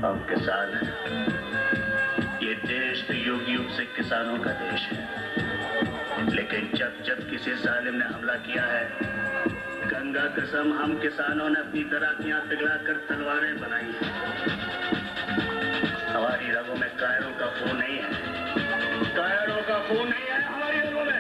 हम किसान हैं। ये देश तो युग युग से किसानों का देश है, लेकिन जब जब किसी जालिम ने हमला किया है, गंगा कसम हम किसानों ने अपनी तराकियां पिघलाकर तलवारें बनाई हैं। हमारी रगों में कायरों का खून नहीं है, कायरों का खून नहीं है हमारी रगों में।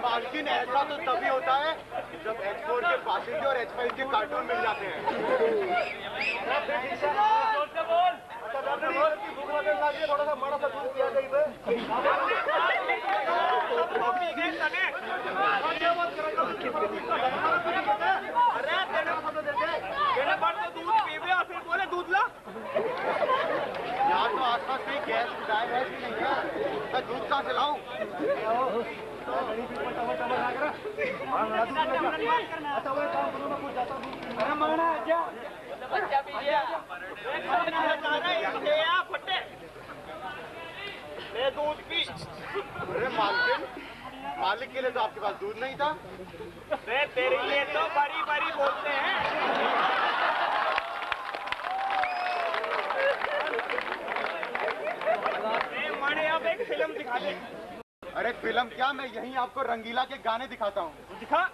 मालकिन ऐसा तो तभी होता है जब H4 के बासिंदे और H5 के कार्टून मिल जाते हैं। थोड़ा सा बड़ा सा दूध पिया बोले दूध ला। यहाँ तो आसपास कहीं गैस गाय भैंस भी नहीं है, मैं दूध कहाँ से लाऊं? दूध पी। अरे मालिक के लिए तो आपके पास दूध नहीं था। तेरे लिए तो बड़ी बड़ी बोलते हैं। माने अब एक फिल्म दिखा दे। अरे फिल्म क्या, मैं यहीं आपको रंगीला के गाने दिखाता हूँ। दिखा।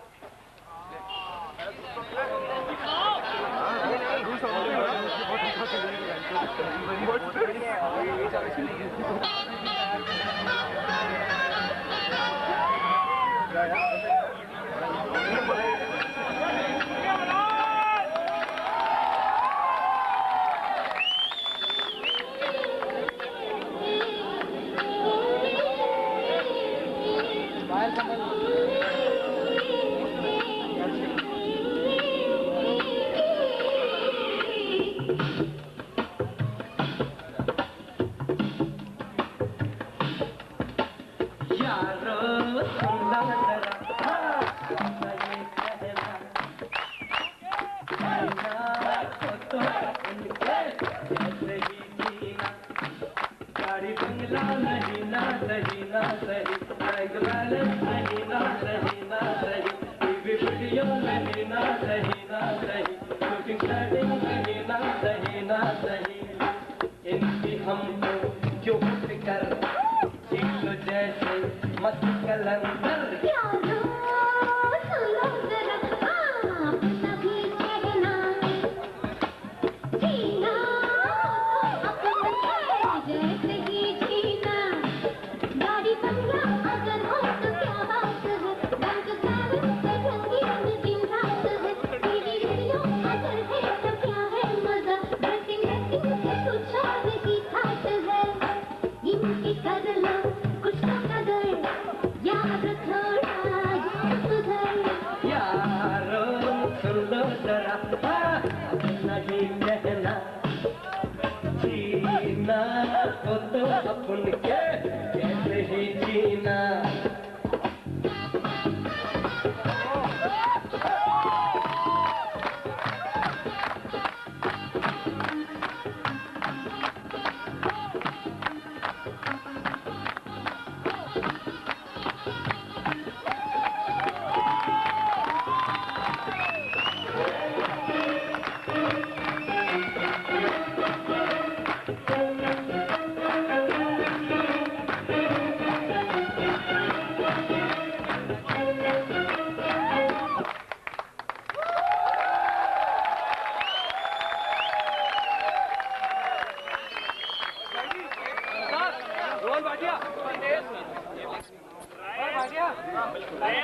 जैसे ही जीना गाड़ी बंगला अगर यार थोड़ा सुधर यारो सुन लो जरा नहीं कहना जीना हो तो अपन के कैसे ही जीना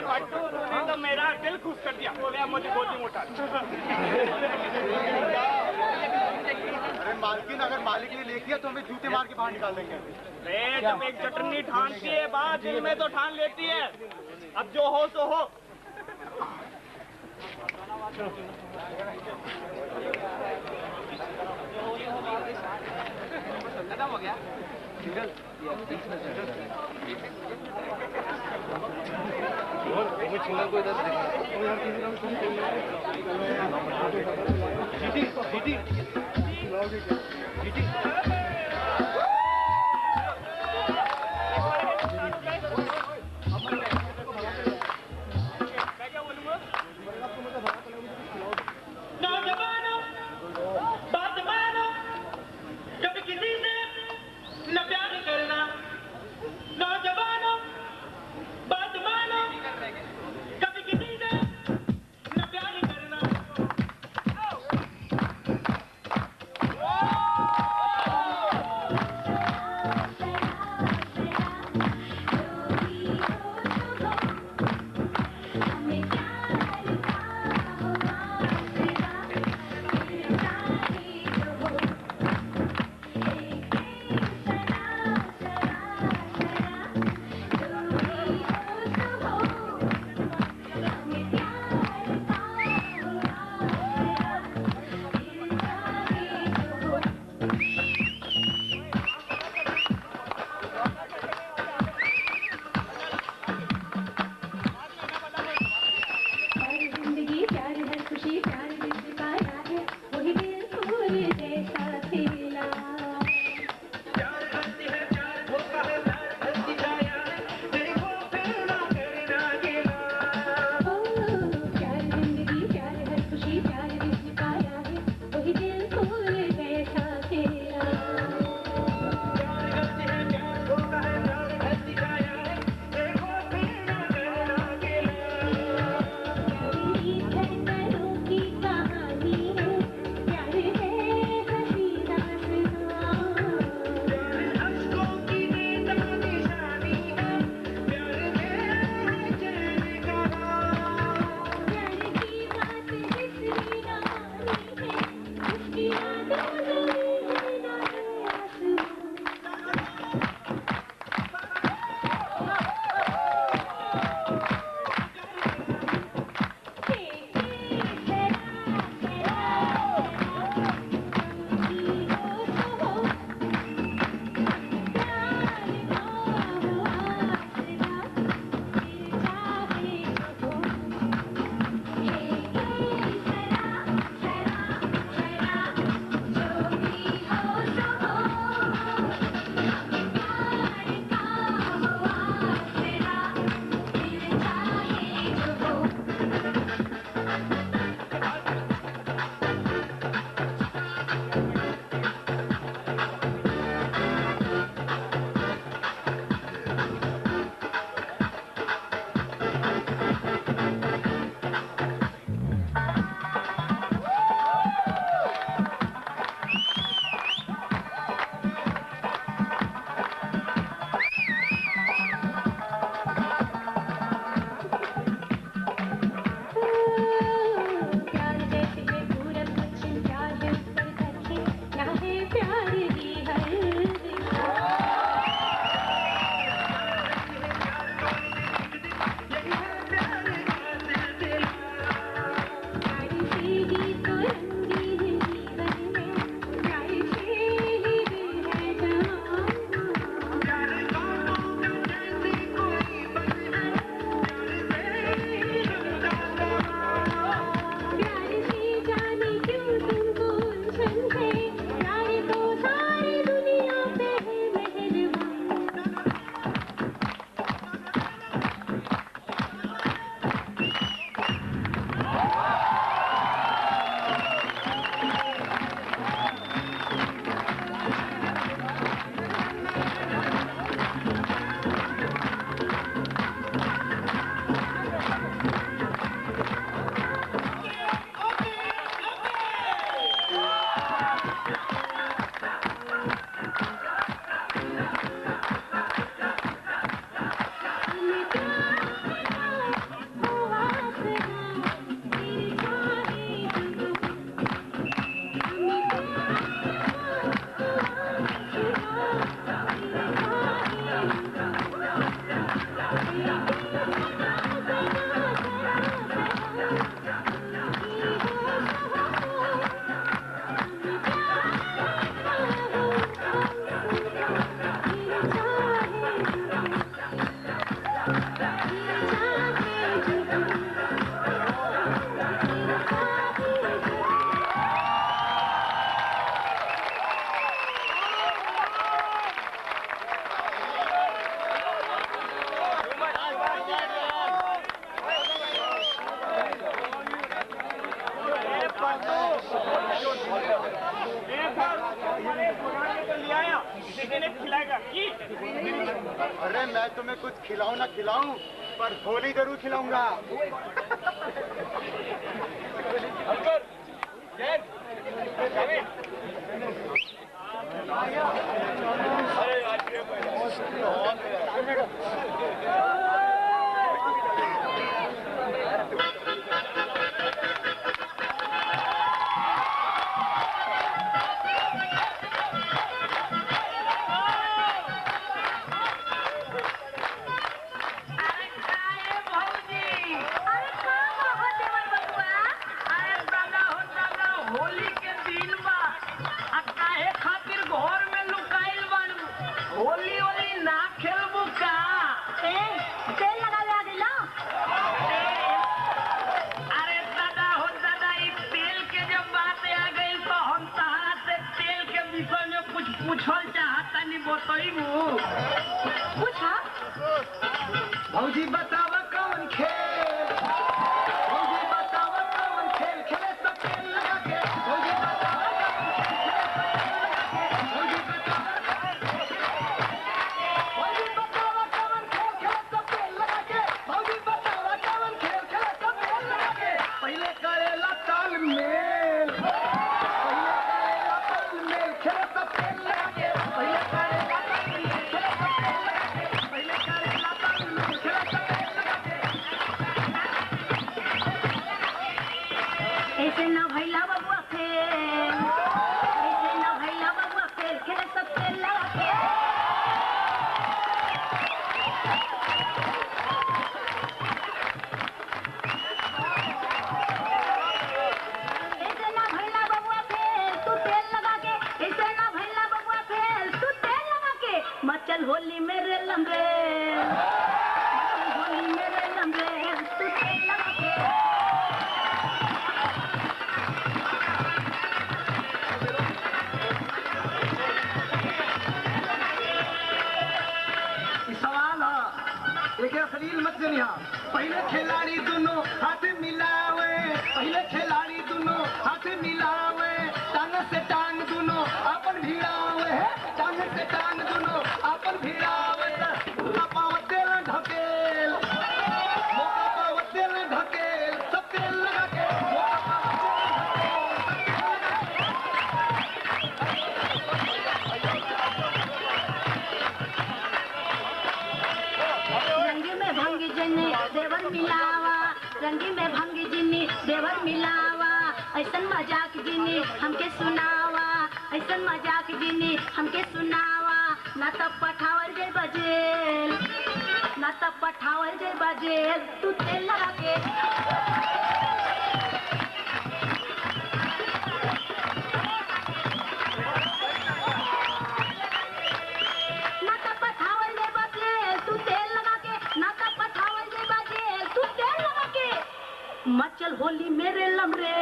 पट्टू ने तो मेरा दिल खुश कर दिया। बोले अब मुझे गोदी में उठा। अरे मालकिन, अगर मालिक ने ले किया तो हमें जूते मार के बाहर निकाल देंगे। जब एक चटनी ठानती है बात दिल में तो ठान लेती है। अब जो हो सो हो। खत्म हो गया। सिंगल सिंगल को इधर नौजवानों बात मानो कभी किसी से न प्यार करना नौजवानों बात मानो कभी किसी से न प्यार करना अरे मैं तुम्हें कुछ खिलाऊं ना खिलाऊं, पर होली जरूर खिलाऊंगा। भौजी बतावा कौन खेल, भौजी बतावा कौन खेल खेले सब तेल लगा के, भौजी बतावा कौन खेल खेले सब तेल लगा के, भौजी बतावा कौन खेल खेले सब तेल लगा के, पहले करेला तालमेल, खेले सब तेल लगा के, पहले करेला तालमेल, खेले सब तेल लगा के, पहले करेला तालमेल, खेले सब तेल लगा के। ऐसे ना भैला बबुआ फेल, ऐसे ना भैला बबुआ फेल, खेले सब तेल लगा के। ऐसे ना भैला बबुआ फेल, तू तेल लगा के, ऐसे ना भैला बबुआ फेल, तू तेल लगा के, मचल होली मेरे लम्बे, मचल होली मेरे लम्बे, तू तेल लगा के। सवाल है, एक अश्लील मत जनिया। पहले खिलाड़ी दोनों हाथ मिलावे, पहले खिलाड़ी दोनों हाथ मिलावे, टांग से टांग दोनों अपन भिड़ावे, टांग से टांग दोनों अपन भिड़ावे, मौका पावते न ढकेल, मौका पावते न ढकेल, सब तेल लगा के, मौका पावते न रंगी में भंगी जनी देवर मिलावा, रंगी में भंगी जिनी देवर मिलावा, ऐसन मजाक जिनी हमके सुनावा, ऐसन मजाक जिनी हमके सुनावा, ना तब पठावल जे बजेल, ना तब पठावल जे बजेल, तू तेल लगा के। ना तब पठावल जे बजेल, तू तेल लगा के, ना तब पठावल जे बजेल, तू तेल लगा के, मचल होली मेरे लमरे,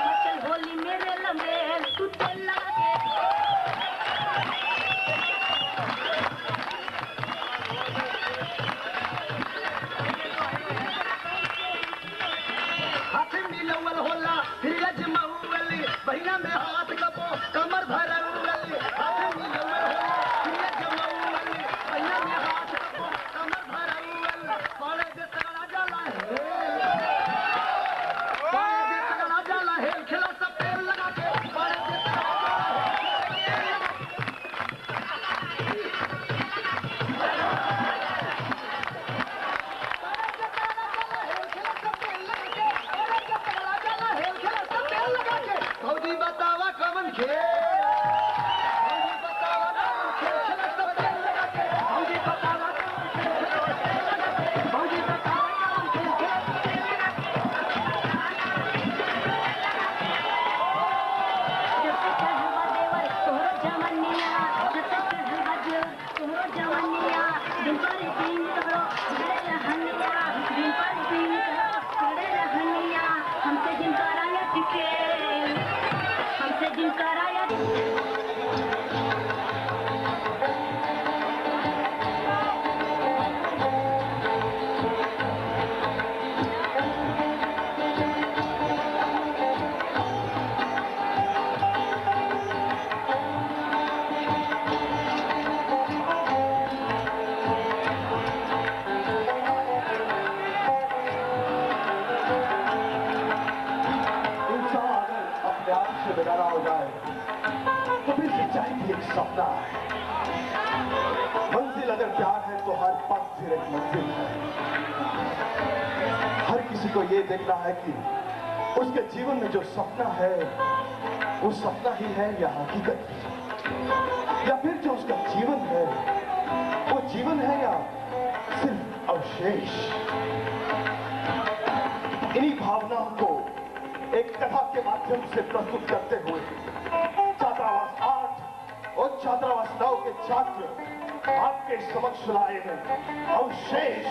मचल होली मेरे लमरे, तू तेल लगा के। हाथ मिलवल होला फिर अजमौल, बहिना में हाथ कपो कमर भरौल, हाथ मिलवल होला फिर अजमौल, बहिना में हाथ कपो कमर भरौल, पाले दे तगड़ा जाला हेल, पाले दे तगड़ा जाला हेल, खेला सब तेल लगा के, भी एक सपना है। मंजिल अगर प्यार है तो हर पथ फिर एक मंजिल है। हर किसी को ये देखना है कि उसके जीवन में जो सपना है वो सपना ही है या हकीकत है, या फिर जो उसका जीवन है वो जीवन है या सिर्फ अवशेष। इन्हीं भावनाओं को एक कथा के माध्यम से प्रस्तुत करते हुए छात्रावास 8 और छात्रावास 9 के छात्र आपके समक्ष लाए हैं अवशेष।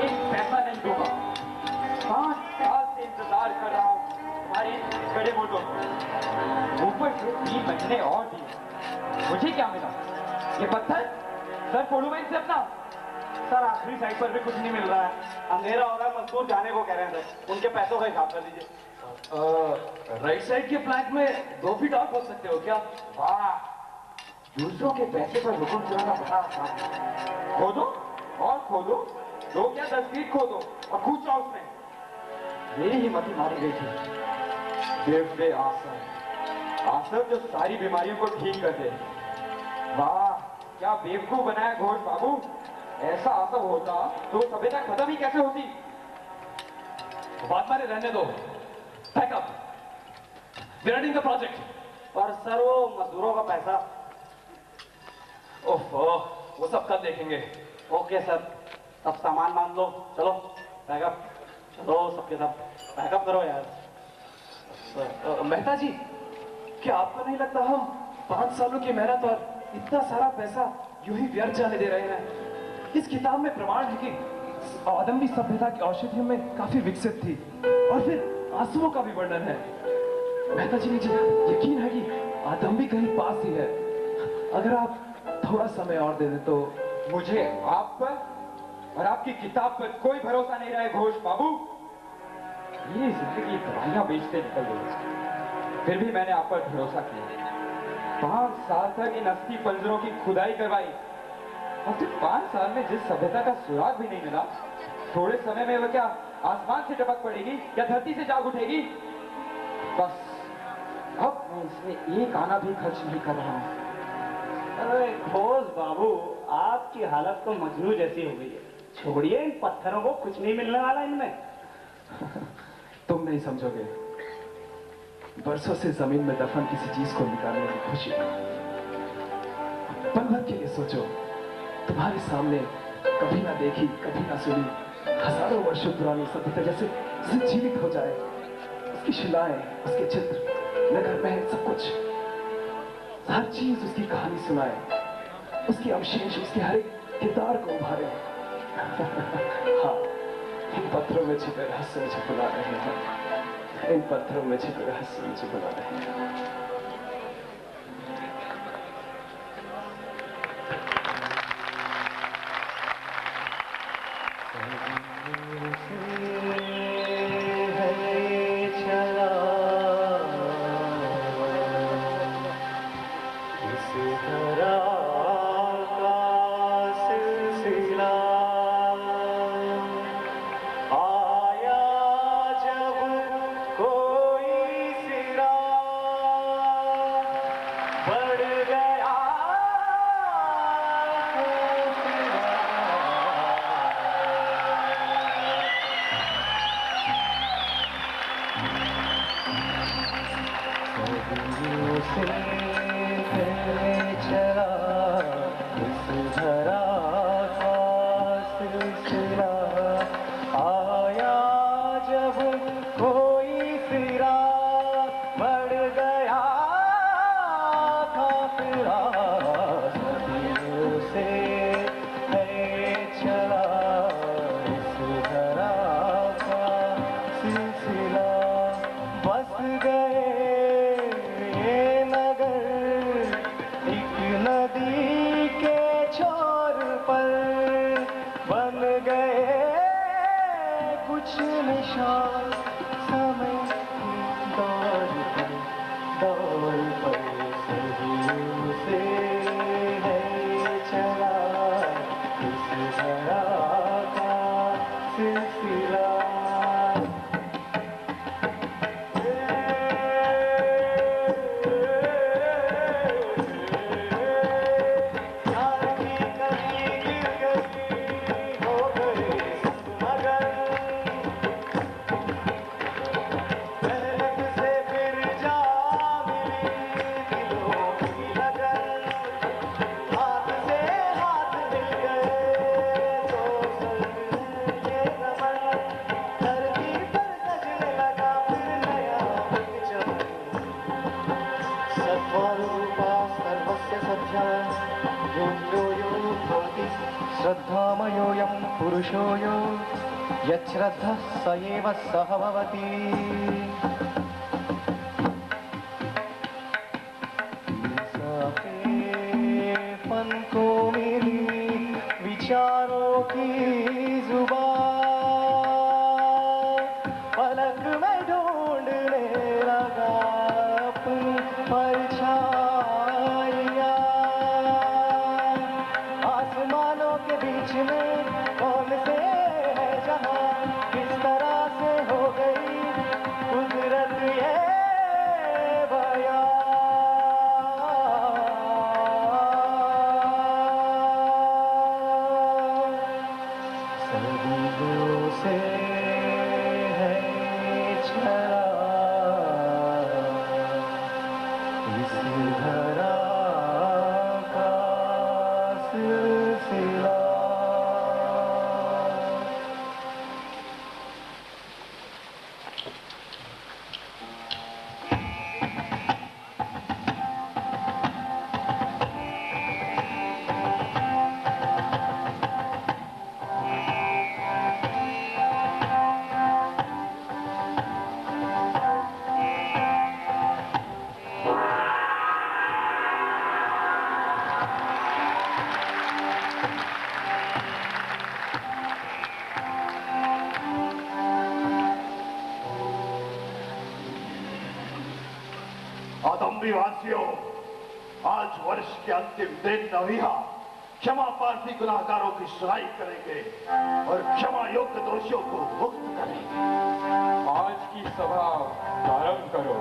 एक पैसा नहीं दूंगा। 5 साल से इंतजार कर रहा हूँ तुम्हारे बड़े वोटों को। ऊपर से 3 महीने और दिए, मुझे क्या मिला? ये पत्थर सर फोड़ू मैं इनसे अपना। सर आखिरी साइड पर भी कुछ नहीं मिल रहा है, अंधेरा हो रहा है, मजदूर जाने को कह रहे हैं सर। उनके पैसों का हिसाब कर दीजिए। राइट साइड के फ्लैट में 2 फीट और खोद सकते हो क्या? वाह, दूसरों के पैसे पर हुक्म चलाना बड़ा आसान है। खोदो और खोदो, 2 क्या 10 फीट खोदो और कूद जाओ उसमें। मेरी हिम्मत ही मारी गई थी। बेवफे आसम, आसम जो सारी बीमारियों को ठीक कर दे। वाह, क्या बेवकूफ बनाया घोष बाबू। ऐसा आसम होता तो सभ्यता खत्म ही कैसे होती? बात मारे रहने दो। Backup, we are running the project. पर सर वो मजदूरों का पैसा। ओहो, वो सब कल देखेंगे। ओके सर, सब सामान मान लो, चलो पैकअप, चलो सबके सब पैकअप करो यार। मेहता जी, क्या आपको नहीं लगता हम 5 सालों की मेहनत और इतना सारा पैसा यूं ही व्यर्थ जाने दे रहे हैं? इस किताब में प्रमाण है कि आदमी सभ्यता की औषधियों में काफी विकसित थी, और फिर आंसुओं का भी वर्णन है। मेहता जी, मुझे यकीन है कि आदम भी कहीं पास ही है। अगर आप थोड़ा समय और दे दें तो। मुझे आप पर और आपकी किताब पर कोई भरोसा नहीं रहा है घोष बाबू। ये जिंदगी दवाइयां बेचते निकल गई, फिर भी मैंने आप पर भरोसा किया। 5 साल तक इन अस्थि पंजरों की खुदाई करवाई, और फिर 5 साल में जिस सभ्यता का सुराग भी नहीं मिला, थोड़े समय में वो क्या आसमान से टपक पड़ेगी या धरती से जाग उठेगी? बस अब मैं इसमें एक आना भी खर्च नहीं कर रहा हूं। अरे घोष बाबू, आपकी हालत तो मजनू जैसी हो गई है। छोड़िए इन पत्थरों को, कुछ नहीं मिलने वाला इनमें। तुम नहीं समझोगे। बरसों से जमीन में दफन किसी चीज को निकालने की खुशी। पल भर के लिए सोचो, तुम्हारे सामने कभी ना देखी, कभी ना सुनी, हजारों वर्षों पुरानी सभ्यता जैसे जीवित हो जाए। उसकी शिलाएं, उसके चित्र, नगर महल, सब कुछ, हर चीज उसकी कहानी सुनाए, उसके अवशेष, उसके हर एक किरदार को उभारे। हाँ, इन पत्थरों में छिपे रहस्य मुझे बुला रहे हैं। इन पत्थरों में छिपे रहस्य मुझे बुला रहे हैं। सिला श्रद्धामयोऽयं पुरुषो यो यच्छ्रद्धः स एव सः भवति। पन को मिली विचारों की जुबान पलक में ढूंढने लगा अपनी परछाइयाँ आसमानों के बीच में कौन से है जहां किस तरह से हो गई कुदरत ये बयां सदियों से है चला इस धरा का सिलसिला। आदम्बी वासियों, आज वर्ष के अंतिम दिन नवीहा क्षमा प्रार्थी गुनाहगारों की सुनाई करेंगे और क्षमा योग्य दोषियों को मुक्त करेंगे। आज की सभा प्रारंभ करो।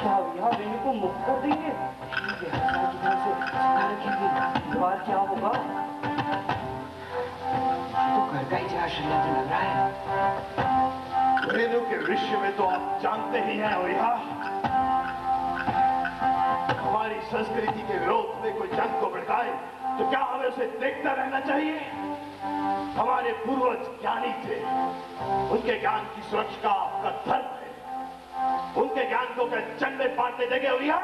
क्या यहाँ वेणु को मुक्त कर देंगे? द्वार क्या होगा? तो घर का ही लग रहा है। वेणु के विषय में तो आप जानते ही हैं ओया। हमारी संस्कृति के विरोध में कोई जंग को भड़काए तो क्या हमें उसे देखता रहना चाहिए? हमारे पूर्वज ज्ञानी थे, उनके ज्ञान की सुरक्षा आपका धर्म है। उनके ज्ञान को क्या जंग में बांटने देंगे ओया?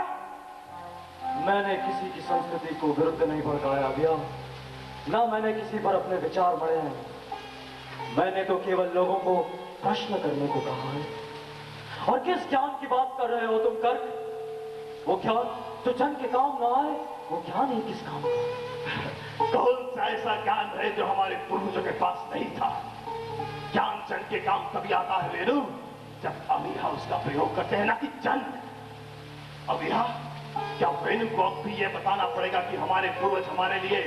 मैंने किसी की संस्कृति को विरुद्ध नहीं भड़काया भैया, ना मैंने किसी पर अपने विचार बढ़े हैं। मैंने तो केवल लोगों को प्रश्न करने को कहा है। और किस ज्ञान की बात कर रहे हो तुम कर्क? वो ज्ञान जो जन के काम ना आए, वो ज्ञान ही किस काम का? कौन सा ऐसा ज्ञान है जो हमारे पूर्वजों के पास नहीं था? ज्ञान जन के काम तभी आता है वेणु जब अमीहा उसका प्रयोग करते हैं, ना कि जन। अमीहा, क्या वेणु को अब भी यह बताना पड़ेगा कि हमारे पूर्वज हमारे लिए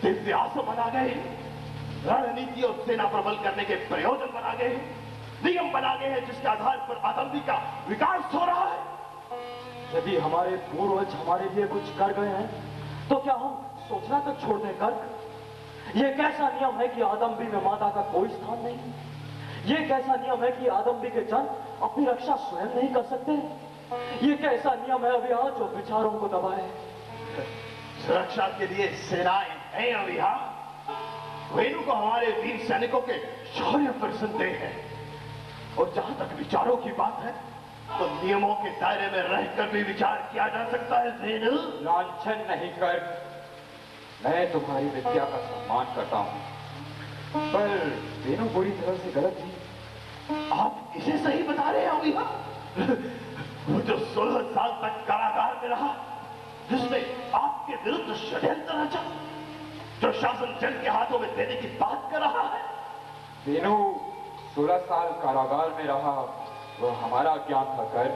दिव्य आसन बना गए, रणनीति और सेना प्रबल करने के प्रयोजन बना गए, नियम बना गए हैं जिसके आधार पर आदम्बी का विकास हो रहा है? यदि हमारे पूर्वज हमारे लिए कुछ कर गए हैं तो क्या हम सोचना तक छोड़ दें कर्क? ये कैसा नियम है कि आदम्बी में माता का कोई स्थान नहीं? ये कैसा नियम है कि आदम्बी के जन अपनी रक्षा स्वयं नहीं कर सकते? ये कैसा नियम है अभिहा जो विचारों को दबाए? सुरक्षा के लिए सेनाएं हैं अभिहा। वेणु को हमारे वीर सैनिकों के शौर्य पर संदेह है। और जहां तक विचारों की बात है तो नियमों के दायरे में रहकर भी विचार किया जा सकता है वेणु। लांछन नहीं कर, मैं तुम्हारी विद्या का सम्मान करता हूँ, पर वेणु बुरी तरह से गलत थी। आप इसे सही बता रहे हैं अभिहा? वो जो 16 साल तक कारागार में रहा, जिसमें आपके विरुद्ध षड्यंत्र रचा, जो शासन जन के हाथों में देने की बात कर रहा है। वेणु 16 साल कारागार में रहा, वो हमारा ज्ञान था कर।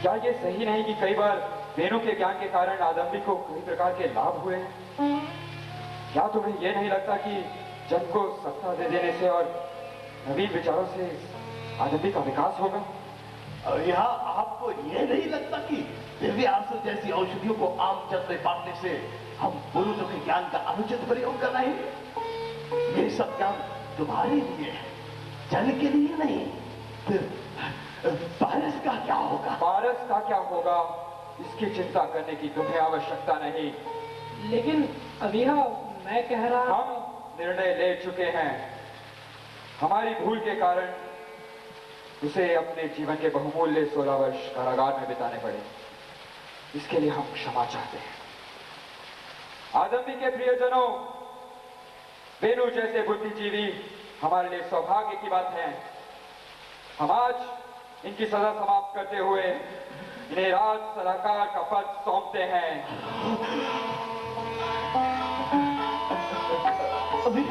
क्या ये सही नहीं कि कई बार वेणु के ज्ञान के कारण आदम्बी को कई प्रकार के लाभ हुए हैं। क्या तुम्हें यह नहीं लगता कि जन को सत्ता दे देने से और नवीन विचारों से आदम्बी का विकास होगा? और यहाँ आपको यह नहीं लगता कि दिव्य आंसू जैसी औषधियों को आम जन में बांटने से हम पुरुषों के ज्ञान का अनुचित प्रयोग कर रहे हैं? ये सब ज्ञान तुम्हारे लिए है, जन के लिए नहीं। फिर पारस का क्या होगा? पारस का क्या होगा इसकी चिंता करने की तुम्हें आवश्यकता नहीं। लेकिन अभी मैं कह रहा हम निर्णय ले चुके हैं। हमारी भूल के कारण उसे अपने जीवन के बहुमूल्य 16 वर्ष कारागार में बिताने पड़े। इसके लिए हम क्षमा चाहते हैं। आदम्बी के प्रियजनों, वेणु जैसे बुद्धिजीवी हमारे लिए सौभाग्य की बात है। हम आज इनकी सजा समाप्त करते हुए इन्हें राज सलाहकार का पद सौंपते हैं। अभी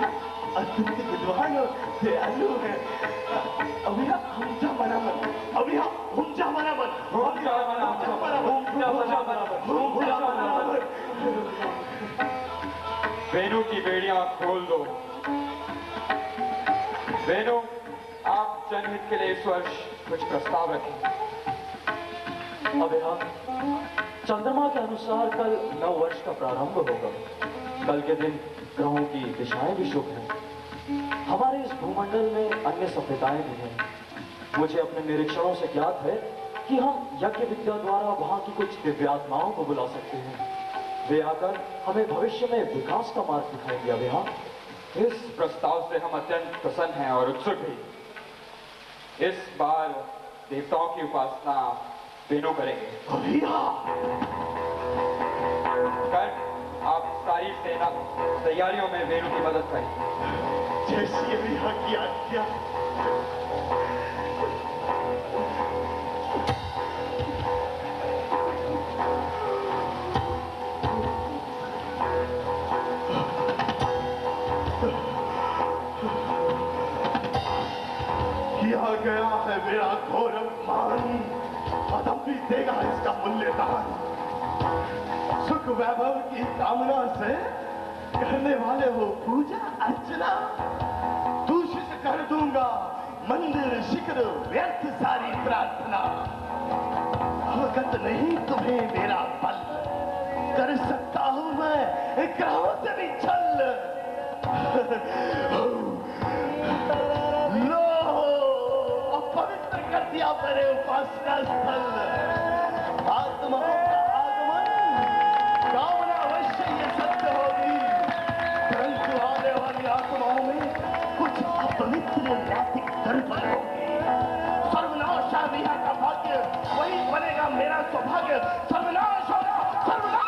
अत्यंत विद्वान और दयालु है। अभी हमजा मना मन, अभी हमजा मना मन, हमजा मना मन। वेणु की बेड़ियां खोल दो। वेणु, आप जनहित के लिए इस वर्ष कुछ प्रस्ताव रखें। अबे हाँ, चंद्रमा के अनुसार कल 9 वर्ष का प्रारंभ होगा। कल के दिन ग्रहों की दिशाएं भी शुभ हैं। हमारे इस भूमंडल में अन्य सभ्यताएं भी हैं। मुझे अपने निरीक्षणों से ज्ञात है कि हम यज्ञ विद्या द्वारा वहां की कुछ दिव्यात्माओं को बुला सकते हैं। वे आकर हमें भविष्य में विकास का मार्ग दिखाएंगे। अबे हाँ, इस प्रस्ताव से हम अत्यंत प्रसन्न हैं और उत्सुक भी। इस बार देवताओं की उपासना वेणु करेंगे। कर आप सारी सेना तैयारियों में वेणु की मदद करें। जैसी अभी की आज्ञा। किया गया है मेरा घोर अपमान, आदम्बी देगा इसका मूल्यदान। सुख वैभव की कामना से करने वाले हो पूजा अर्चना, दूषित कर दूंगा मंदिर शिखर व्यर्थ सारी प्रार्थना। अवगत नहीं तुम्हें मेरा बल, कर सकता हूं मैं ग्रहों से भी छल। लो, अपवित्र कर दिया मेरे उपासना स्थल। आत्माओं का आगमन, कामना अवश्य ये सत्य होगी, परंतु आने वाली आत्माओं में कुछ अपवित्र नैतिक दर्पण होगी। सर्वनाश विहा का भाग्य, वही बनेगा मेरा सौभाग्य। सर्वनाश होगा, सर्वनाश।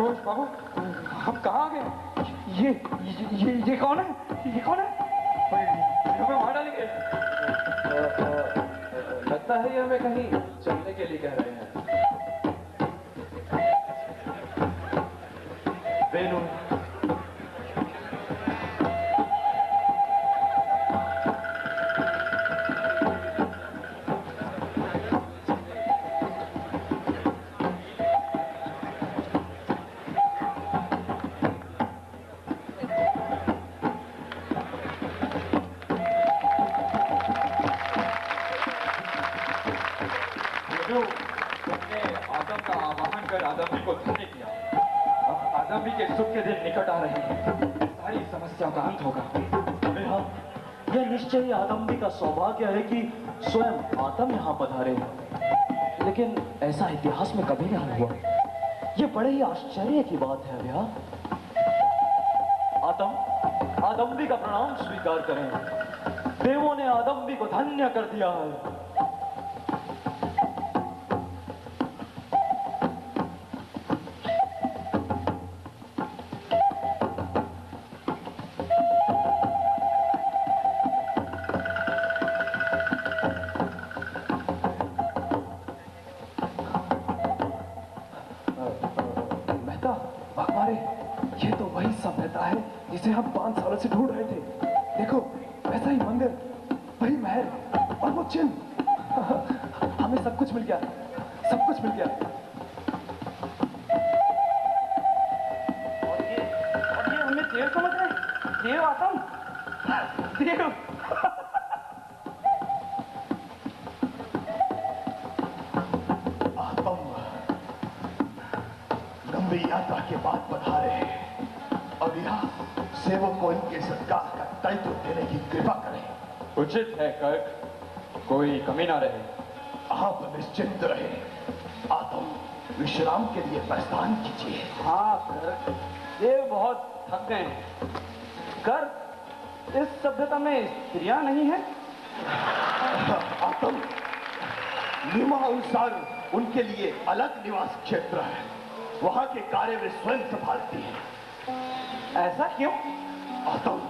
घोष बाबू, हम कहाँ आ गए? ये कौन है? ये कौन है? हमें मार डालेंगे। लगता है ये हमें कहीं चलने के लिए कह रहे हैं। वेणु, तुमने आदम का आवाहन कर आदमी को धन्य किया। अब आदमी के सुख के दिन निकट आ रहे हैं, सारी समस्याओं का अंत होगा। यह निश्चय ही आदमी का सौभाग्य है कि स्वयं आदम यहाँ पधारे, लेकिन ऐसा इतिहास में कभी नहीं हुआ। ये बड़े ही आश्चर्य की बात है भैया। आदमी का प्रणाम स्वीकार करें। देवों ने आदमी को धन्य कर दिया है। ये तो वही सभ्यता है जिसे हम 5 सालों से ढूंढ रहे थे। देखो, वैसा ही मंदिर, वही महल और वो चिन्ह। हमें सब कुछ मिल गया, सब कुछ मिल गया। और ये हमें देव समझ रहे हैं? देव आदम, देव। आदम लंबी यात्रा के बाद पधारे हैं। अब यहाँ सेवक को इनके सत्कार का दायित्व देने की कृपा करें। उचित है कर्क, कोई कमी ना रहे। आप निश्चिंत रहे। आदम विश्राम के लिए प्रस्थान कीजिए। हाँ कर्क, देव बहुत थक गए हैं। कर्क, इस सभ्यता में स्त्रियां नहीं है? आदम, नियमानुसार उनके लिए अलग निवास क्षेत्र है। वहां के कार्य वे स्वयं संभालती हैं। ऐसा क्यों? आदम,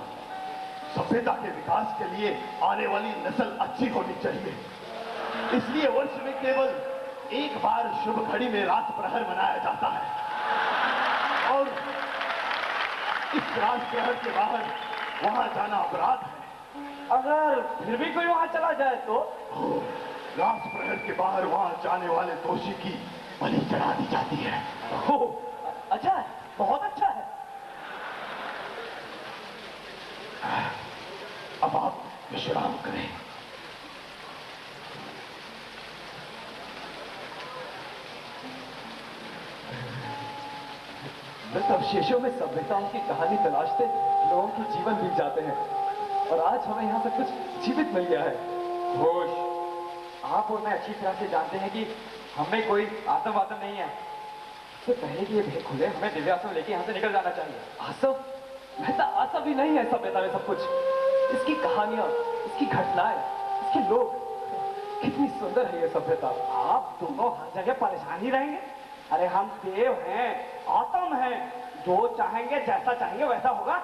सभ्यता के विकास के लिए आने वाली नस्ल अच्छी होनी चाहिए। इसलिए वर्ष में केवल एक बार शुभ घड़ी में रात प्रहर मनाया जाता है, और इस रात प्रहर के बाहर वहां जाना अपराध है। अगर फिर भी कोई वहां चला जाए तो? रात प्रहर के बाहर वहां जाने वाले दोषी की बलि चढ़ा दी जाती है। अच्छा है, बहुत अच्छा है। अब आप विश्राम करें। अवशेषों में सभ्यताओं की कहानी तलाशते लोगों के जीवन बीत जाते हैं, और आज हमें यहाँ सब कुछ जीवित मिल गया है। घोष, आप और मैं अच्छी तरह से जानते हैं कि हमें कोई आतंकवाद नहीं है। इससे पहले कि ये भेद खुले, हमें दिव्यास्त्र लेके यहाँ से निकल जाना चाहिए। आसव, मेहता आसव ही नहीं है सभ्यता में सब कुछ। इसकी कहानियां, इसकी घटनाएं, इसके लोग, कितनी सुंदर है ये सभ्यता। आप दोनों हर जगह परेशान ही रहेंगे। अरे हम देव हैं, आत्म हैं, जो चाहेंगे, जैसा चाहेंगे वैसा होगा।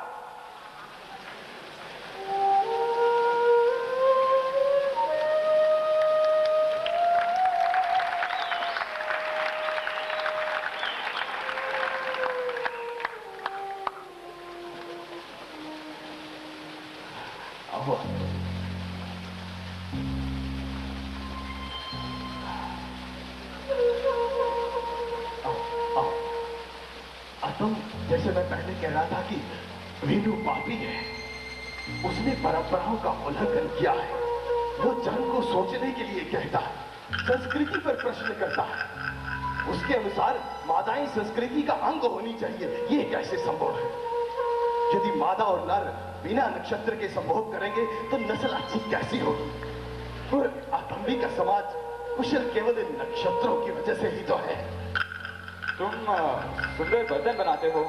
आदम, जैसे मैं पहले कह रहा था कि वेणु पापी है। उसने परंपराओं का उल्लंघन किया है। वो जन को सोचने के लिए कहता है, संस्कृति पर प्रश्न करता है। उसके अनुसार मादाएं संस्कृति का अंग होनी चाहिए। ये कैसे संभव है? यदि मादा और नर बिना नक्षत्र के संभोग करेंगे तो नस्ल अच्छी कैसी होगी? और आदमी का समाज कुशल केवल इन नक्षत्रों की वजह से ही तो है। तुम सुंदर बर्तन बनाते हो,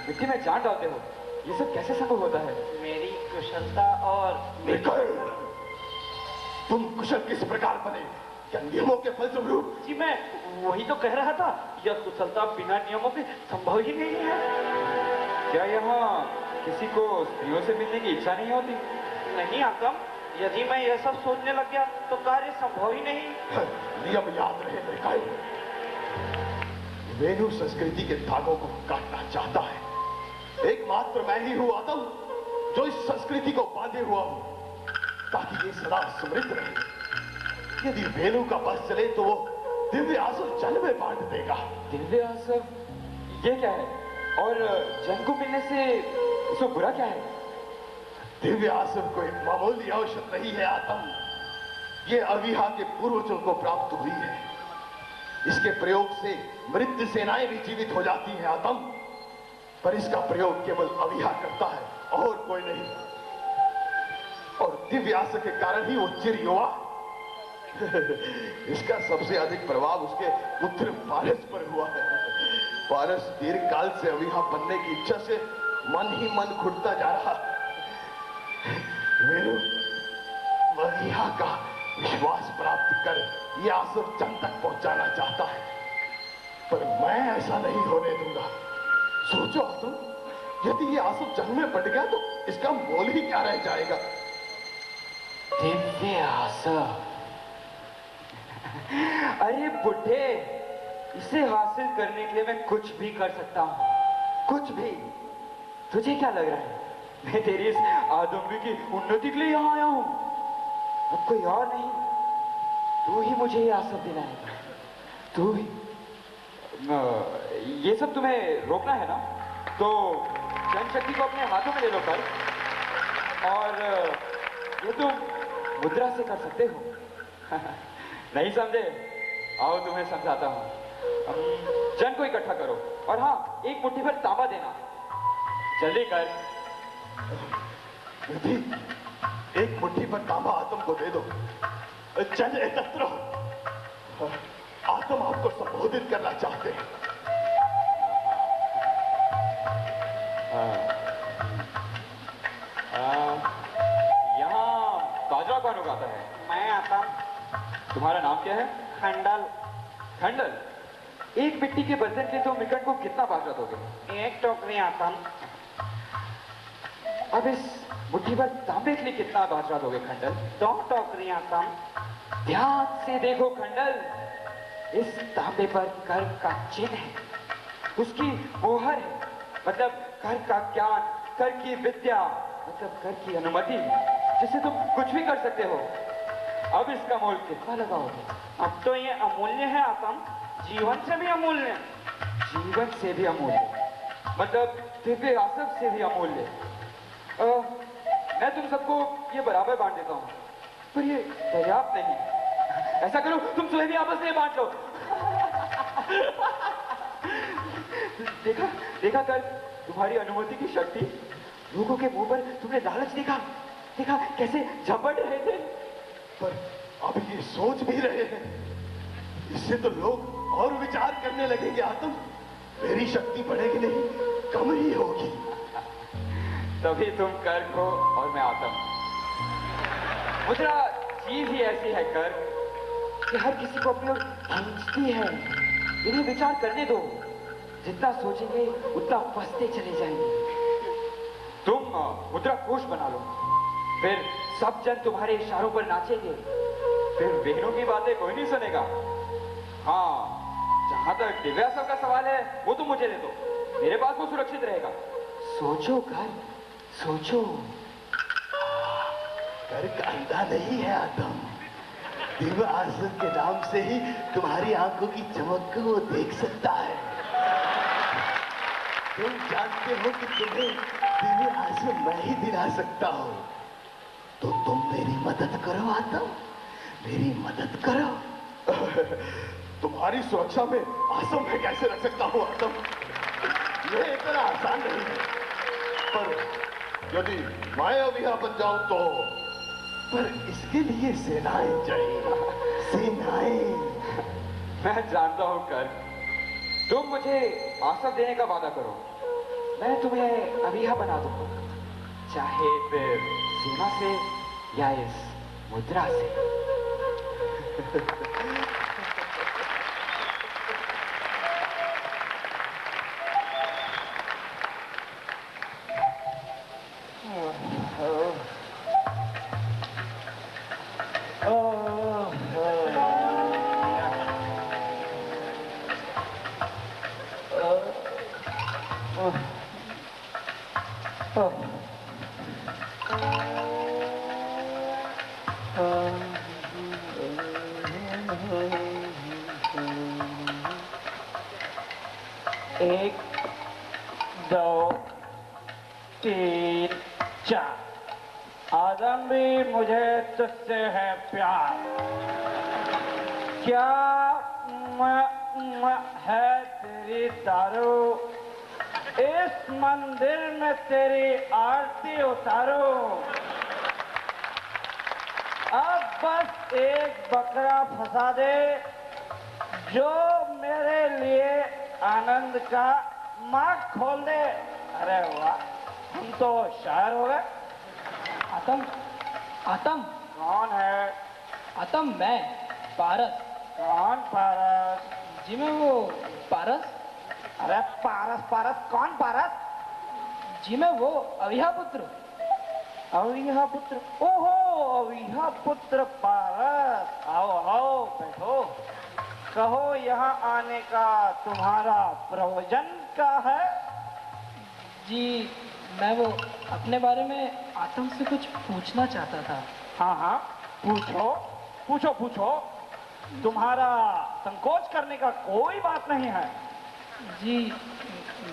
मिट्टी में जान डालते हो, ये सब कैसे संभव होता है? मेरी कुशलता और तुम कुशल किस प्रकार बने, क्या नियमों के फलस्वरूप? जी मैं वही तो कह रहा था, यह कुशलता बिना नियमों के संभव ही नहीं है। क्या यहाँ किसी को स्त्रियों से मिलने की इच्छा नहीं होती? नहीं आकम, यदि मैं यह सब सोचने लग गया तो कार्य संभव ही नहीं। नियम याद रहे बेकाई। वेणु संस्कृति के धागों को काटना चाहता है। एकमात्र मैं ही हूं आदम जो इस संस्कृति को बांधे हुआ हूं, ताकि ये सदा समृद्ध रहे। यदि वेणु का बस चले तो वो दिव्य आसुर जल में बांट देगा। दिव्य आसुर? ये क्या है? और जन को मिलने से इसको बुरा क्या है? दिव्य आसुर कोई मामूली औषध नहीं है आदम। ये अविहा के पूर्वजों को प्राप्त हुई है। इसके प्रयोग से मृत्यु सेनाएं भी जीवित हो जाती हैं आदम, पर इसका प्रयोग केवल अविहा करता है और कोई नहीं। और दिव्य आसुर के कारण ही वो चिर युवा। इसका सबसे अधिक प्रभाव उसके पुत्र पारस पर हुआ है। पारस दीर्घ काल से अविहा बनने की इच्छा से मन ही मन घुटता जा रहा। वेणु अविहा का विश्वास प्राप्त कर यह आसुर जन तक पहुंचाना चाहता है, पर मैं ऐसा नहीं होने दूंगा। सोचो तुम, यदि ये आसुर जन में बढ़ गया तो इसका मोल ही क्या रह जाएगा? दिव्य आसुर? अरे बुढ़े, इसे हासिल करने के लिए मैं कुछ भी कर सकता हूं, कुछ भी। तुझे क्या लग रहा है मैं तेरी इस आदमी की उन्नति के लिए यहाँ आया हूं? अब कोई और नहीं, तू ही मुझे ये आसुर दिलाएगा, तू ही। ये सब तुम्हें रोकना है ना, तो जनशक्ति को अपने हाथों में ले लो कर, और ये तुम मुद्रा से कर सकते हो। नहीं समझे? आओ तुम्हें समझाता हूं। जन को इकट्ठा करो, और हाँ, एक मुट्ठी भर तांबा देना, जल्दी कर। एक मुट्ठी पर तांबा आत्म को दे दो। जन एकत्र हो। आत्म आपको संबोधित करना चाहते हैं। यहाँ बाजरा कौन उगाता है? मैं आता। तुम्हारा नाम क्या है? खंडल। खंडल? एक मिट्टी के बर्तन के तो मिकट को कितना बाजरा दोगे? एक टोकरी आता। अब इस मुट्ठी भर तांबे के लिए कितना बाजरा दोगे खंडल? 2 टोकरी आता। ध्यान से देखो खंडल, इस तांबे पर कर का चिन्ह है, उसकी मोहर है, मतलब कर का ज्ञान, कर की विद्या, मतलब कर की अनुमति, जिससे तुम कुछ भी कर सकते हो। अब इसका मोल कितना लगाओगे? अब तो ये अमूल्य है आतम, जीवन से भी अमूल्य। जीवन से भी अमूल्य, मतलब दिव्य आसुर से भी अमूल्य। मैं तुम सबको ये बराबर बांट देता हूँ, पर ये पर्याप्त नहीं। ऐसा करो, तुम स्वयं भी आपस में बांट लो। देखा देखा कर तुम्हारी अनुमति की शक्ति। लोगों के मुंह पर तुमने लालच देखा, देखा कैसे झपट रहे थे। पर अब ये सोच भी रहे हैं, इससे तो लोग और विचार करने लगेंगे आत्म। मेरी शक्ति बढ़ेगी नहीं, कम ही होगी। तभी तुम कर को और मैं आत्म। मुद्रा चीज ही ऐसी है कर कि हर किसी को अपनी ओर खींचती है। इन्हें विचार करने दो, जितना सोचेंगे उतना फंसते चले जाएंगे। तुम मुद्रा कोश बना लो, फिर सब जन तुम्हारे इशारों पर नाचेंगे, फिर वेणु की बातें कोई नहीं सुनेगा। हाँ, जहां तक दिव्यासुर का सवाल है वो तुम मुझे दे दो, मेरे पास वो सुरक्षित रहेगा। सोचो कर, सोचो। कर का अंधा नहीं है आत्म। दिव्य आसुर के नाम से ही तुम्हारी आंखों की चमक को वो देख सकता है। तुम जानते हो कि तुम्हें दिव्य आसुर मैं ही दिला सकता हूं, तो तुम मेरी मदद करो आत्म, मेरी मदद करो। तुम्हारी सुरक्षा में आसुर मैं कैसे रख सकता हूं आत्म? यह इतना आसान नहीं है, पर यदि मैं अविहा बन जाऊं तो। पर इसके लिए सेनाएं चाहिए, सेनाएं। मैं जानता हूं कर, तुम मुझे आसुर देने का वादा करो, मैं तुम्हें अविहा बना दूंगा, चाहे फिर सेना से या इस मुद्रा से। एक, दो, तीन, चार। आदम भी मुझे तुझसे है प्यार। क्या है तेरी दारू, इस मंदिर में तेरी आरती उतारो। अब बस एक बकरा फंसा दे जो मेरे लिए आनंद का मार्ग खोल दे। अरे वाह, हम तो शायर हो गए। आतम, आतम। कौन है? आतम, मैं पारस। कौन पारस? जी मैं वो पारस। अरे पारस पारस, कौन पारस? जी मैं वो अविहा पुत्र। अविहा पुत्र? ओहो, अविहा पुत्र पारस। आओ आओ, बैठो। कहो, यहाँ आने का तुम्हारा प्रयोजन क्या है? जी मैं वो अपने बारे में आतम से कुछ पूछना चाहता था। हाँ हाँ, पूछो पूछो पूछो। तुम्हारा संकोच करने का कोई बात नहीं है। जी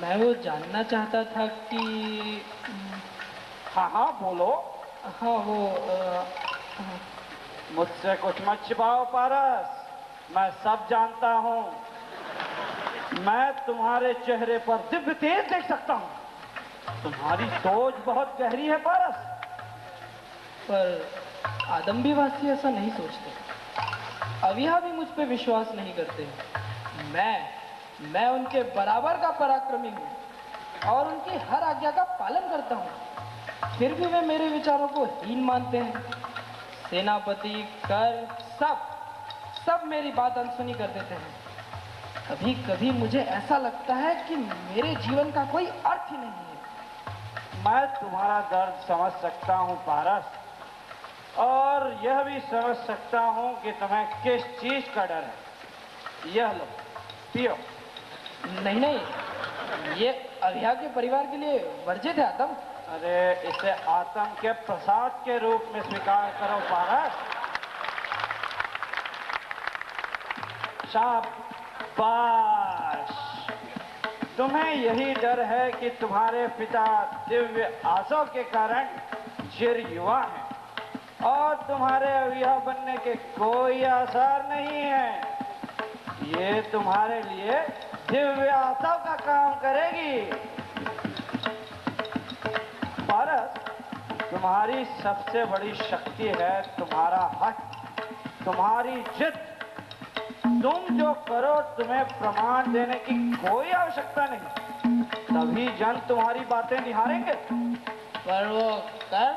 मैं वो जानना चाहता था कि हाँ हाँ बोलो। हाँ वो मुझसे कुछ मत छिपाओ पारस, मैं सब जानता हूँ। मैं तुम्हारे चेहरे पर दिव्य तेज देख सकता हूँ। तुम्हारी सोच बहुत गहरी है पारस। पर आदमवासी ऐसा नहीं सोचते, अविहा भी मुझ पे विश्वास नहीं करते। मैं उनके बराबर का पराक्रमी हूँ और उनकी हर आज्ञा का पालन करता हूँ, फिर भी वे मेरे विचारों को हीन मानते हैं। सेनापति, कर, सब मेरी बात अनसुनी कर देते हैं। कभी कभी मुझे ऐसा लगता है कि मेरे जीवन का कोई अर्थ ही नहीं है। मैं तुम्हारा दर्द समझ सकता हूँ पारस, और यह भी समझ सकता हूँ कि तुम्हें किस चीज का डर है। यह लो, पियो। नहीं, ये अविहा के परिवार के लिए वर्जित है आतम। अरे इसे आत्म के प्रसाद के रूप में स्वीकार करो पारस। शाबाश। तुम्हें यही डर है कि तुम्हारे पिता दिव्य आशों के कारण चिर युवा हैं और तुम्हारे अविहा बनने के कोई आसार नहीं है। ये तुम्हारे लिए दिव्य आशा का काम करेगी। पारस, तुम्हारी सबसे बड़ी शक्ति है तुम्हारा हक, तुम्हारी जिद। तुम जो करो तुम्हें प्रमाण देने की कोई आवश्यकता नहीं, तभी जन तुम्हारी बातें निहारेंगे। पर वो कर?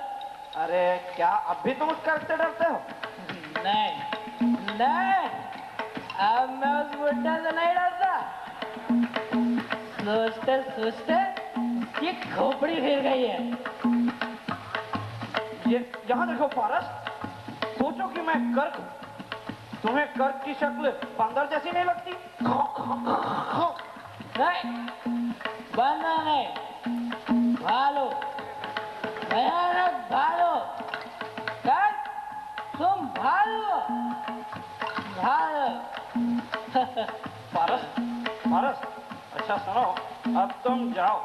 अरे क्या अब भी तुम उस कर से डरते हो? नहीं, अब मैं उस बुड्ढे से नहीं डरता। सोचते सोचते ये खोपड़ी फिर गई है। ये यहाँ देखो पारस, सोचो कि मैं कर्क हूँ। तुम्हें कर्क की शक्ल बंदर जैसी नहीं लगती? नहीं, बंदर नहीं, भालू, भयानक भालू। कर्क, तुम भालू। पारस, अच्छा सुनो, अब तुम जाओ,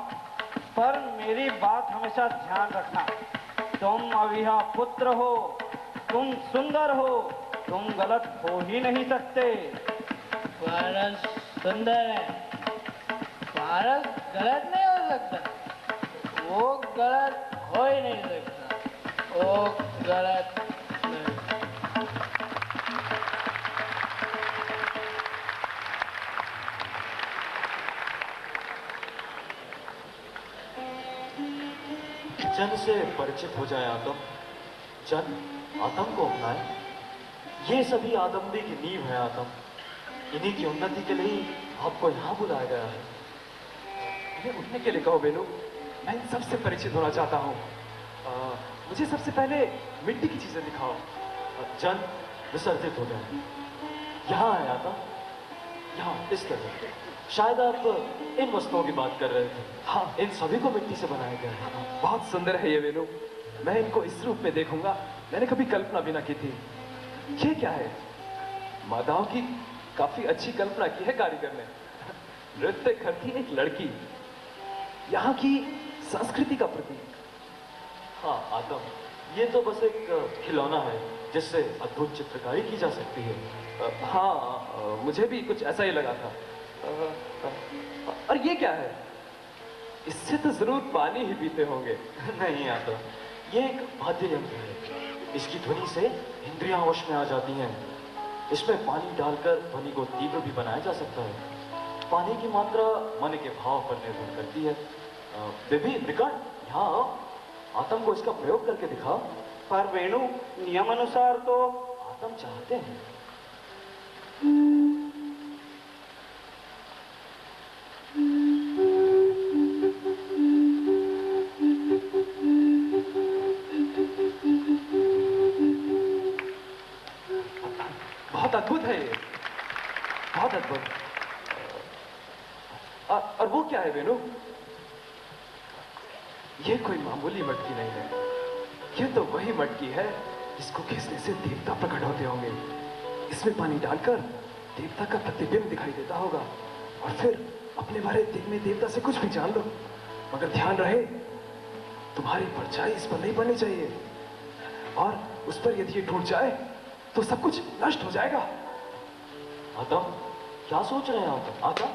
पर मेरी बात हमेशा ध्यान रखना। तुम अविहा पुत्र हो, तुम सुंदर हो, तुम गलत हो ही नहीं सकते। पारस सुंदर है, पारस गलत नहीं हो सकता। वो गलत हो ही नहीं सकता, वो गलत नहीं। जन से परिचित हो जाए आदम, जन आदम को अपनाए। ये सभी आदमदी की नींव है आदम। इन्हीं की उन्नति के लिए आपको यहाँ बुलाया गया है। इन्हें उठने के लिए कहो बेलू, मैं इन सबसे परिचित होना चाहता हूँ। मुझे सबसे पहले मिट्टी की चीजें दिखाओ। जन विसर्जित हो जाए। यहाँ है आदम, यहाँ इस तरह। शायद आप इन वस्तुओं की बात कर रहे थे। हाँ, इन सभी को मिट्टी से बनाया गया है। बहुत सुंदर है ये वेणु। मैं इनको इस रूप में देखूंगा, मैंने कभी कल्पना भी ना की थी। ये क्या है? माताओं की काफी अच्छी कल्पना की है कारीगर ने। नृत्य करती एक लड़की, यहाँ की संस्कृति का प्रतीक। हाँ आदम, ये तो बस एक खिलौना है जिससे अद्भुत चित्रकारी की जा सकती है। हाँ, मुझे भी कुछ ऐसा ही लगा था। और ये क्या है? इससे तो जरूर पानी ही पीते होंगे। नहीं आदम, ये एक वाद्य यंत्र है। इसकी ध्वनि से इंद्रियां वश में आ जाती हैं। इसमें पानी डालकर ध्वनि को तीव्र भी बनाया जा सकता है। पानी की मात्रा मन के भाव पर निर्भर करती है। बेबी मृकण, यहाँ आओ, आतम को इसका प्रयोग करके दिखा। पर वेणु, नियम अनुसार तो आतम चाहते हैं। बहुत अद्भुत है ये, बहुत अद्भुत। और वो क्या है वेणु? ये कोई मामूली मटकी नहीं है। ये तो वही मटकी है जिसको घिसने से देवता प्रकट होते होंगे। इसमें पानी डालकर देवता का प्रतिबिंब दिखाई देता होगा और फिर अपने बारे में देवता से कुछ भी जान लो। मगर ध्यान रहे, तुम्हारी परछाई इस पर नहीं पड़नी चाहिए, और उस पर यदि ये टूट जाए तो सब कुछ नष्ट हो जाएगा। आदम, क्या सोच रहे हैं आदम? आदम,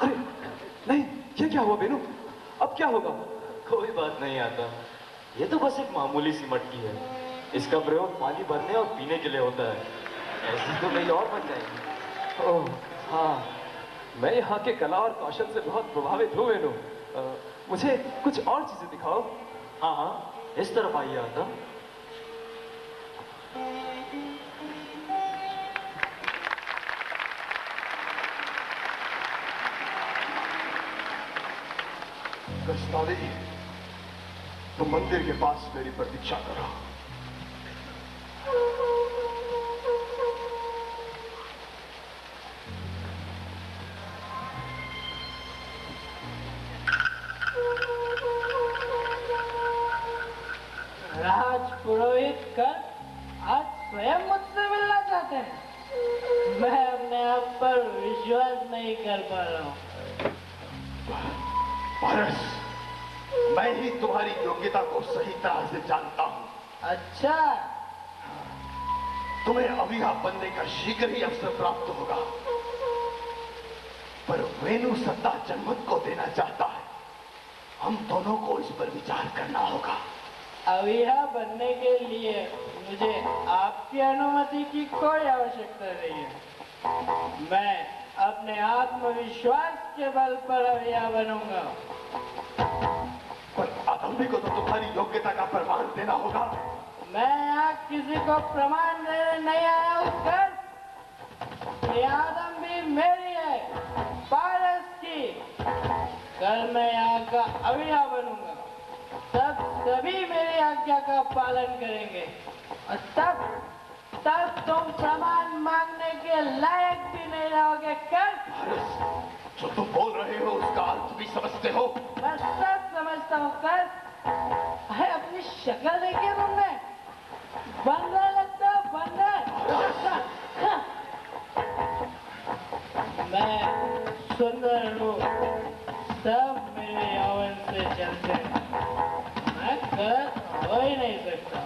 अरे नहीं, ये क्या हुआ बेनू? अब क्या होगा? कोई बात नहीं आदम, ये तो बस एक मामूली सी मटकी है। इसका प्रयोग पानी भरने और पीने के लिए होता है। ऐसी तो कहीं और बन जाएगी। ओह हाँ, मैं यहाँ के कला और कौशल से बहुत प्रभावित हूँ वेणु। मुझे कुछ और चीजें दिखाओ। हाँ हाँ, इस तरफ आइए आदम। कस्ताली, तुम मंदिर के पास मेरी प्रतीक्षा करो। राजपुरोहित कर आज स्वयं मुझसे मिलना चाहते हैं। मैं अपने आप पर विश्वास नहीं कर पा रहा हूँ। पारस, मैं ही तुम्हारी योग्यता को सही तरह से जानता हूं। अच्छा, तुम्हें अविहा बनने का शीघ्र ही अवसर प्राप्त होगा, पर वेणु सत्ता जनमत को देना चाहता है। हम दोनों को इस पर विचार करना होगा। अविहा बनने के लिए मुझे आपकी अनुमति की कोई आवश्यकता नहीं है। मैं अपने आत्मविश्वास के बल पर अविहा बनूंगा। पर आदमी को तो तुम्हारी योग्यता का प्रमाण देना होगा। मैं यहाँ किसी को प्रमाण देने नहीं आया हूँ कर। ये आदम भी मेरी है, पारस की। कल मैं यहाँ का अविहा बनूंगा। तब सभी मेरी आज्ञा का पालन करेंगे और तब तुम प्रमाण मांगने के लायक भी नहीं रहोगे कर। जो तुम बोल रहे हो उसका अर्थ भी समझते हो? मैं सब समझता हूँ कर। अरे अपनी शक्ल देखिए तुमने, बंदर लगता है बंदर। मैं सुंदर हूँ, सब मेरे यौवन से चलते हैं। मैं कर हो ही नहीं सकता,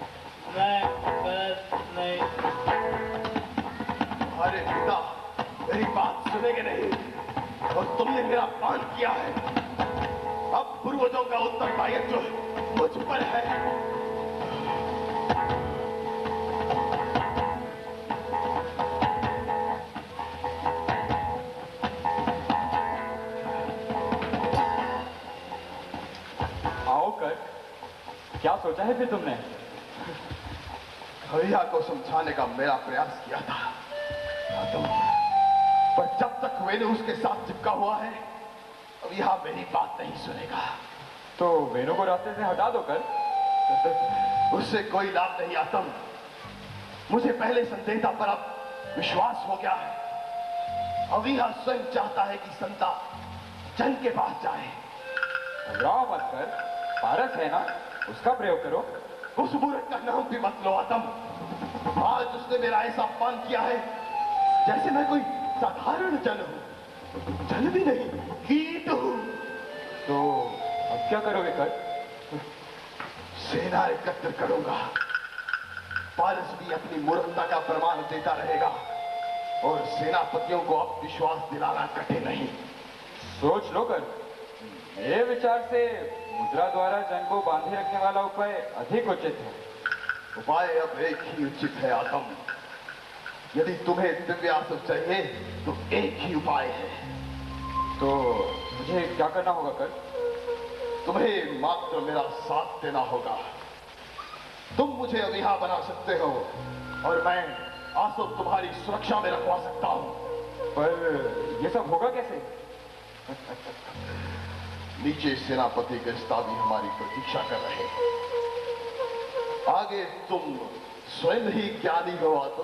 मैं कर नहीं। अरे पिता, मेरी बात सुनेंगे नहीं, और तुमने मेरा अपमान किया है। अब पूर्वजों का उत्तरदायित्व मुझ पर है। आओ कर, क्या सोचा है फिर तुमने? हरिया को समझाने का मेरा प्रयास किया था तुम, पर जब तक वेणु उसके साथ चिपका हुआ है, अब यह मेरी बात नहीं सुनेगा। तो वेणु को रास्ते से हटा दो कर। उससे कोई लाभ नहीं आतम। मुझे पहले संदेह था, पर अब विश्वास हो गया है। अविहा स्वयं चाहता है कि संता जन के पास जाए। घबराओ मत कर, पारस है ना, उसका प्रयोग करो। उस मूर्ख का नाम भी मत लो आदम। आज उसने मेरा ऐसा अपमान किया है जैसे मैं कोई साधारण जन हूं। जन भी नहीं, कीट हूं। तो अब क्या करोगे कर? सेना एकत्र करूंगा। पारस भी अपनी मूर्खता का प्रमाण देता रहेगा और सेनापतियों को अब विश्वास दिलाना कठिन नहीं। सोच लो कर, मेरे विचार से मुद्रा द्वारा जन को बांधे रखने वाला उपाय अधिक उचित है। उपाय अब एक ही उचित है आदम। यदि तुम्हें दिव्यास्त्र चाहिए तो एक ही उपाय है। तो मुझे क्या करना होगा कर? तुम्हें मात्र मेरा साथ देना होगा। तुम मुझे अविहा बना सकते हो और मैं आंसू तुम्हारी सुरक्षा में रखवा सकता हूं। पर ये सब होगा कैसे? नीचे सेनापति गजताबी हमारी प्रतीक्षा कर रहे हैं। आगे तुम स्वयं ही ज्ञानी हो तो